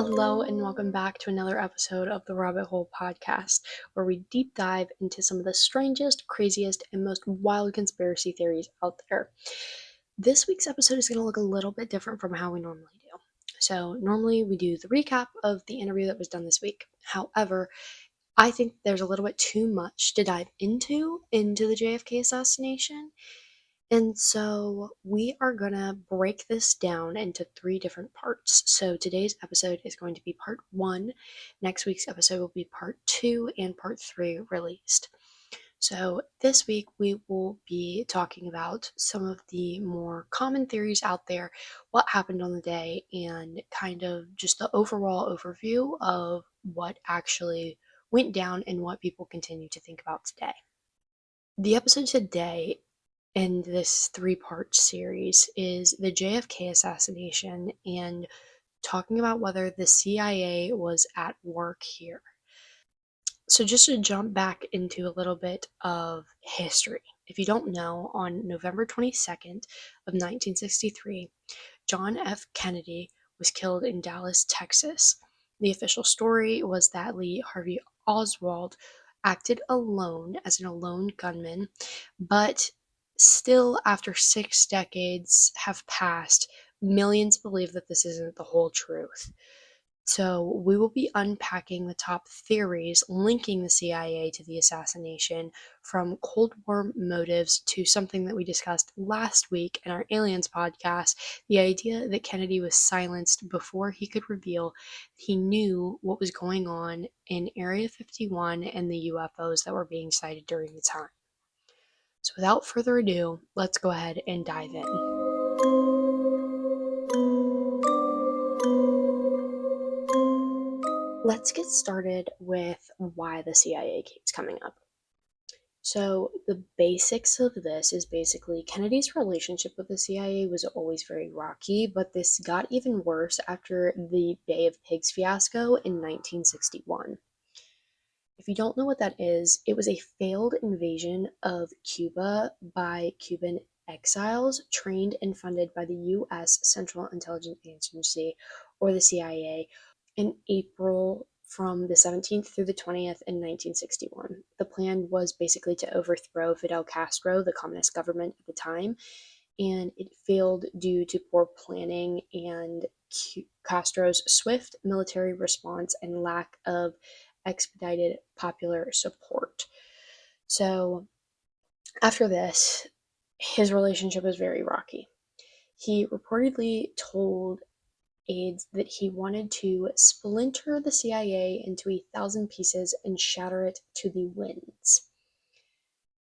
Hello, and welcome back to another episode of the Rabbit Hole Podcast, where we deep dive into some of the strangest, craziest, and most wild conspiracy theories out there. This week's episode is going to look a little bit different from how we normally do. So, normally we do the recap of the interview that was done this week. However, I think there's a little bit too much to dive into the JFK assassination. And so we are going to break this down into 3 different parts. So today's episode is going to be part 1. Next week's episode will be part 2 and part 3 released. So this week we will be talking about some of the more common theories out there, what happened on the day, and kind of just the overall overview of what actually went down and what people continue to think about today. The episode today in this 3-part series is the JFK assassination and talking about whether the CIA was at work here. So just to jump back into a little bit of history. If you don't know, on November 22nd of 1963, John F. Kennedy was killed in Dallas, Texas. The official story was that Lee Harvey Oswald acted alone as an lone gunman, but still, after 6 decades have passed, millions believe that this isn't the whole truth. So we will be unpacking the top theories linking the CIA to the assassination, from Cold War motives to something that we discussed last week in our Aliens podcast, the idea that Kennedy was silenced before he could reveal he knew what was going on in Area 51 and the UFOs that were being sighted during the time. So without further ado, let's go ahead and dive in. Let's get started with why the CIA keeps coming up. So the basics of this is basically Kennedy's relationship with the CIA was always very rocky, but this got even worse after the Bay of Pigs fiasco in 1961. If you don't know what that is, it was a failed invasion of Cuba by Cuban exiles trained and funded by the U.S. Central Intelligence Agency, or the CIA, in April from the 17th through the 20th in 1961. The plan was basically to overthrow Fidel Castro, the communist government at the time, and it failed due to poor planning and Castro's swift military response and lack of expedited popular support. So after this, his relationship was very rocky. He reportedly told aides that he wanted to splinter the CIA into 1,000 pieces and shatter it to the winds.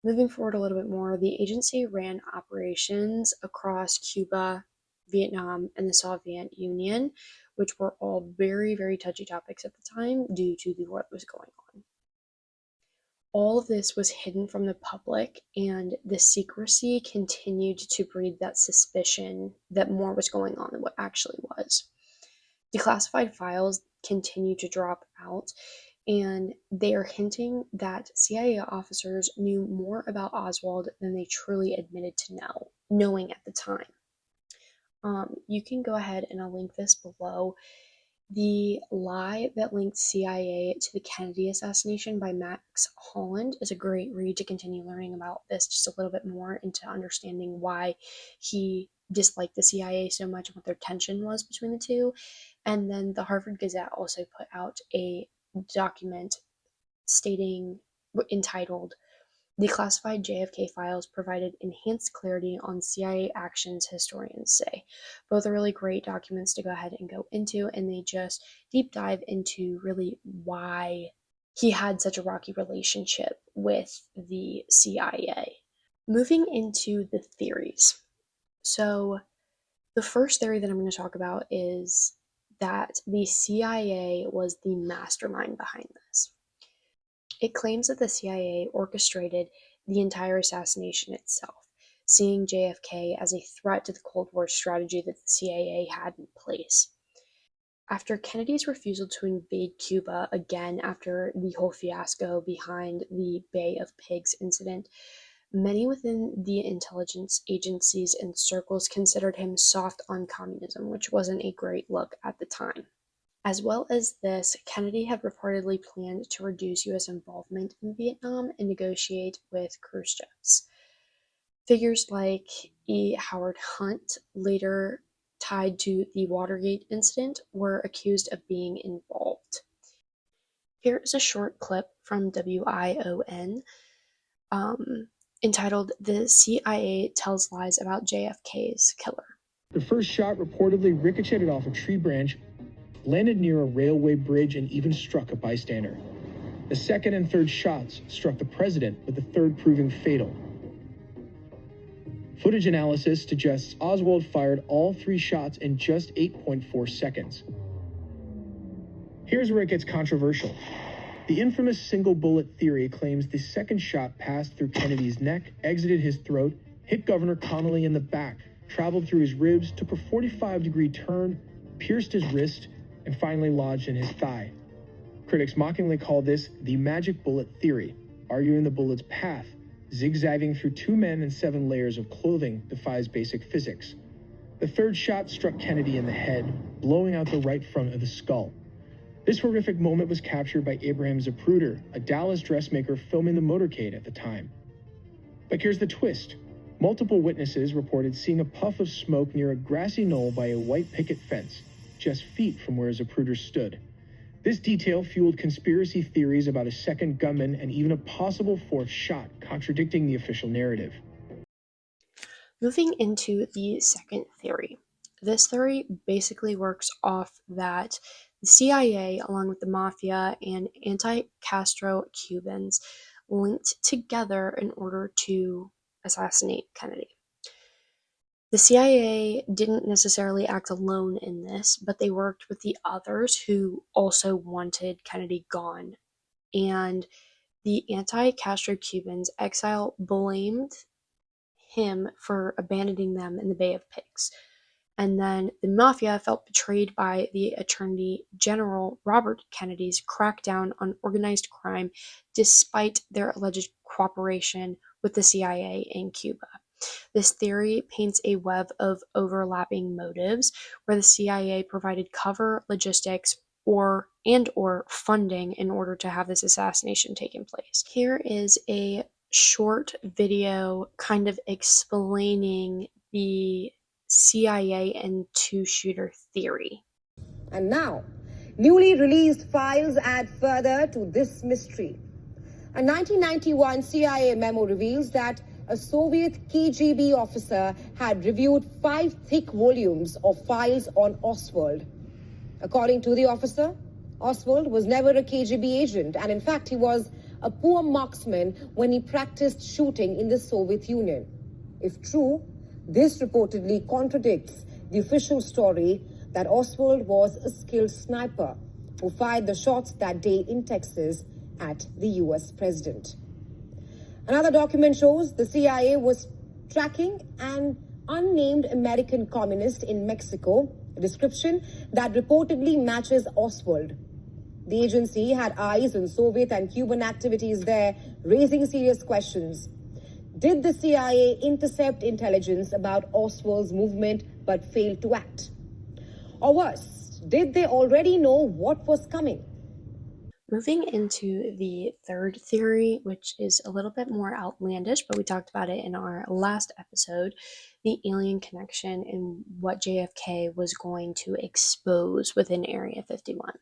Moving forward a little bit more, the agency ran operations across Cuba, Vietnam, and the Soviet Union, which were all very, very touchy topics at the time due to the war that was going on. All of this was hidden from the public, and the secrecy continued to breed that suspicion that more was going on than what actually was. Declassified files continue to drop out, and they are hinting that CIA officers knew more about Oswald than they truly admitted to knowing at the time. You can go ahead and I'll link this below. The Lie That Linked CIA to the Kennedy Assassination by Max Holland is a great read to continue learning about this just a little bit more, into understanding why he disliked the CIA so much and what their tension was between the two. And then the Harvard Gazette also put out a document entitled Declassified JFK Files Provided Enhanced Clarity on CIA Actions, Historians Say. Both are really great documents to go ahead and go into, and they just deep dive into really why he had such a rocky relationship with the CIA. Moving into the theories. So the first theory that I'm going to talk about is that the CIA was the mastermind behind this. It claims that the CIA orchestrated the entire assassination itself, seeing JFK as a threat to the Cold War strategy that the CIA had in place. After Kennedy's refusal to invade Cuba, again after the whole fiasco behind the Bay of Pigs incident, many within the intelligence agencies and circles considered him soft on communism, which wasn't a great look at the time. As well as this, Kennedy had reportedly planned to reduce U.S. involvement in Vietnam and negotiate with Khrushchev's. Figures like E. Howard Hunt, later tied to the Watergate incident, were accused of being involved. Here is a short clip from WION entitled "The CIA Tells Lies About JFK's Killer." The first shot reportedly ricocheted off a tree branch, landed near a railway bridge, and even struck a bystander. The second and third shots struck the president, with the third proving fatal. Footage analysis suggests Oswald fired all 3 shots in just 8.4 seconds. Here's where it gets controversial. The infamous single bullet theory claims the second shot passed through Kennedy's neck, exited his throat, hit Governor Connally in the back, traveled through his ribs, took a 45-degree turn, pierced his wrist, and finally lodged in his thigh. Critics mockingly call this the magic bullet theory, arguing the bullet's path, zigzagging through 2 men and 7 layers of clothing, defies basic physics. The third shot struck Kennedy in the head, blowing out the right front of the skull. This horrific moment was captured by Abraham Zapruder, a Dallas dressmaker filming the motorcade at the time. But here's the twist. Multiple witnesses reported seeing a puff of smoke near a grassy knoll by a white picket fence, just feet from where Zapruder stood. This detail fueled conspiracy theories about a second gunman and even a possible 4th shot, contradicting the official narrative. Moving into the second theory. This theory basically works off that the CIA, along with the mafia and anti-Castro Cubans, linked together in order to assassinate Kennedy. The CIA didn't necessarily act alone in this, but they worked with the others who also wanted Kennedy gone. And the anti-Castro Cubans exile blamed him for abandoning them in the Bay of Pigs. And then the mafia felt betrayed by the Attorney General Robert Kennedy's crackdown on organized crime despite their alleged cooperation with the CIA in Cuba. This theory paints a web of overlapping motives where the CIA provided cover, logistics, or funding in order to have this assassination taking place. Here is a short video kind of explaining the CIA and two-shooter theory. And now, newly released files add further to this mystery. A 1991 CIA memo reveals that a Soviet KGB officer had reviewed 5 thick volumes of files on Oswald. According to the officer, Oswald was never a KGB agent, and in fact he was a poor marksman when he practiced shooting in the Soviet Union. If true, this reportedly contradicts the official story that Oswald was a skilled sniper who fired the shots that day in Texas at the US president. Another document shows the CIA was tracking an unnamed American communist in Mexico, a description that reportedly matches Oswald. The agency had eyes on Soviet and Cuban activities there, raising serious questions. Did the CIA intercept intelligence about Oswald's movement but fail to act? Or worse, did they already know what was coming? Moving into the third theory, which is a little bit more outlandish, but we talked about it in our last episode, the alien connection and what JFK was going to expose within Area 51.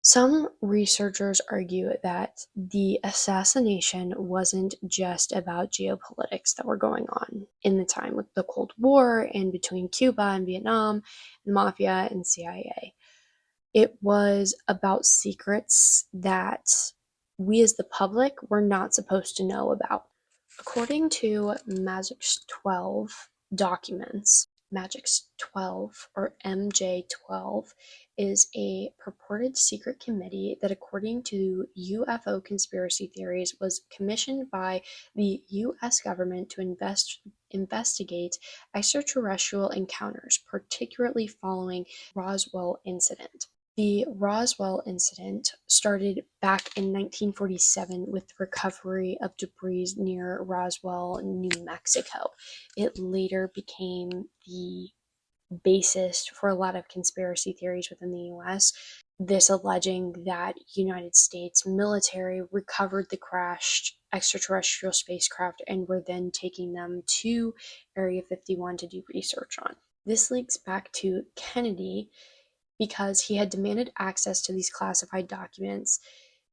Some researchers argue that the assassination wasn't just about geopolitics that were going on in the time with the Cold War and between Cuba and Vietnam, and Mafia and CIA. It was about secrets that we as the public were not supposed to know about. According to Magic's 12 documents, Magic's 12, or MJ12, is a purported secret committee that, according to UFO conspiracy theories, was commissioned by the US government to investigate extraterrestrial encounters, particularly following Roswell incident. The Roswell incident started back in 1947 with the recovery of debris near Roswell, New Mexico. It later became the basis for a lot of conspiracy theories within the US. This alleging that United States military recovered the crashed extraterrestrial spacecraft and were then taking them to Area 51 to do research on. This links back to Kennedy because he had demanded access to these classified documents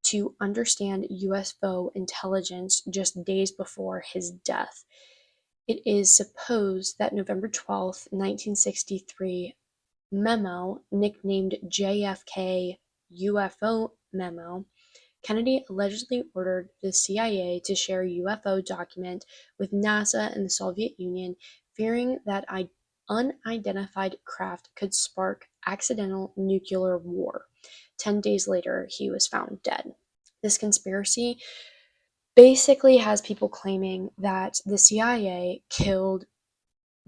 to understand UFO intelligence just days before his death. It is supposed that November 12th, 1963, memo, nicknamed JFK UFO memo, Kennedy allegedly ordered the CIA to share UFO document with NASA and the Soviet Union, fearing that unidentified craft could spark accidental nuclear war. 10 days later, he was found dead. This conspiracy basically has people claiming that the CIA killed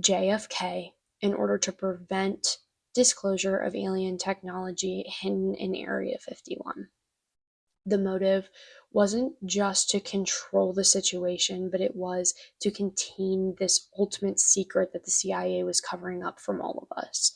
JFK in order to prevent disclosure of alien technology hidden in Area 51. The motive wasn't just to control the situation, but it was to contain this ultimate secret that the CIA was covering up from all of us.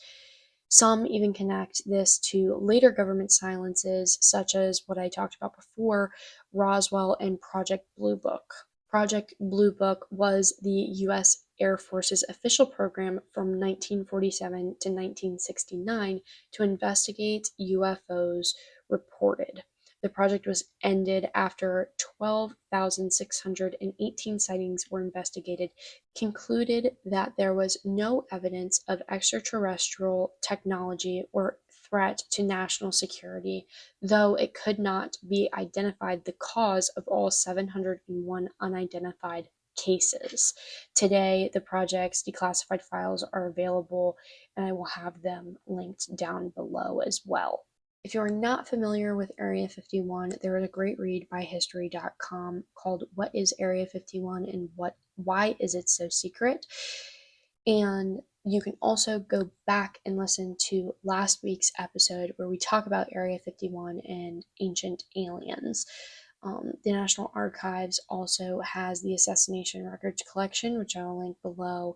Some even connect this to later government silences, such as what I talked about before, Roswell and Project Blue Book. Project Blue Book was the U.S. Air Force's official program from 1947 to 1969 to investigate UFOs reported. The project was ended after 12,618 sightings were investigated, concluded that there was no evidence of extraterrestrial technology or threat to national security, though it could not be identified the cause of all 701 unidentified cases. Today, the project's declassified files are available, and I will have them linked down below as well. If you are not familiar with Area 51, there is a great read by History.com called What is Area 51 and Why is it so secret? And you can also go back and listen to last week's episode where we talk about Area 51 and ancient aliens. The National Archives also has the Assassination Records collection, which I will link below.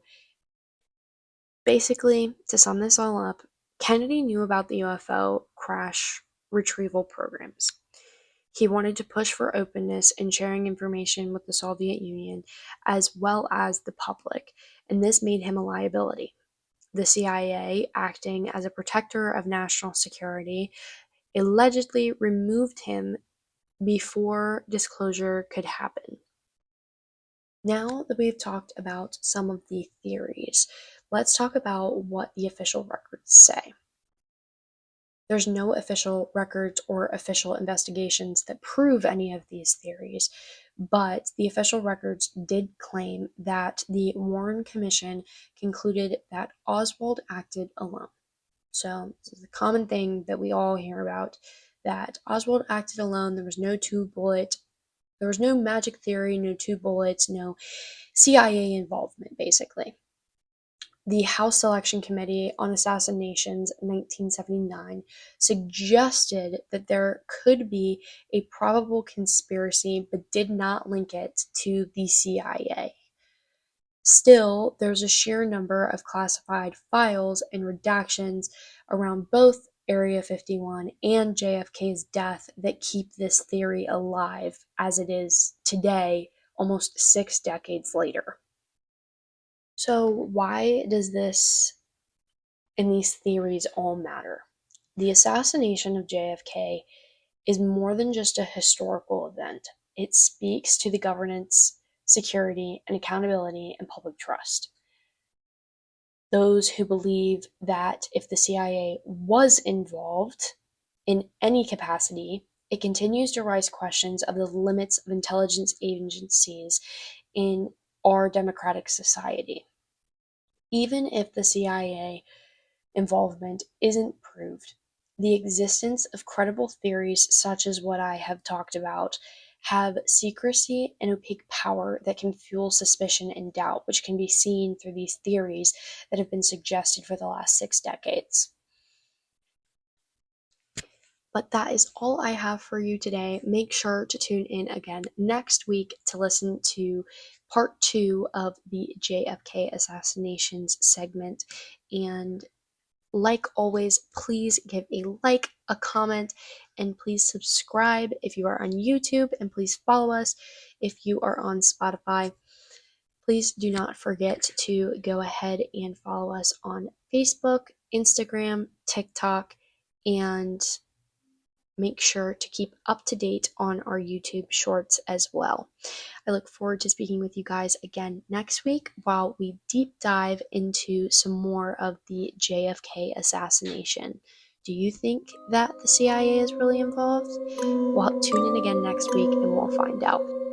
Basically, to sum this all up, Kennedy knew about the UFO crash retrieval programs. He wanted to push for openness and sharing information with the Soviet Union as well as the public, and this made him a liability. The CIA, acting as a protector of national security, allegedly removed him before disclosure could happen. Now that we've talked about some of the theories, let's talk about what the official records say. There's no official records or official investigations that prove any of these theories, but the official records did claim that the Warren Commission concluded that Oswald acted alone. So this is a common thing that we all hear about, that Oswald acted alone. There was no magic theory, no two bullets, no CIA involvement, basically. The House Selection Committee on Assassinations 1979 suggested that there could be a probable conspiracy but did not link it to the CIA. Still, there's a sheer number of classified files and redactions around both Area 51 and JFK's death that keep this theory alive as it is today, almost 6 decades later. So why does this and these theories all matter? The assassination of JFK is more than just a historical event. It speaks to the governance, security, and accountability and public trust. Those who believe that if the CIA was involved in any capacity, it continues to raise questions of the limits of intelligence agencies in our democratic society. Even if the CIA involvement isn't proved, the existence of credible theories such as what I have talked about have secrecy and opaque power that can fuel suspicion and doubt, which can be seen through these theories that have been suggested for the last 6 decades. But that is all I have for you today. Make sure to tune in again next week to listen to part 2 of the JFK Assassinations segment. And like always, please give a like, a comment, and please subscribe if you are on YouTube, and please follow us if you are on Spotify. Please do not forget to go ahead and follow us on Facebook, Instagram, TikTok, and make sure to keep up to date on our YouTube shorts as well. I look forward to speaking with you guys again next week while we deep dive into some more of the JFK assassination. Do you think that the CIA is really involved? Well, tune in again next week and we'll find out.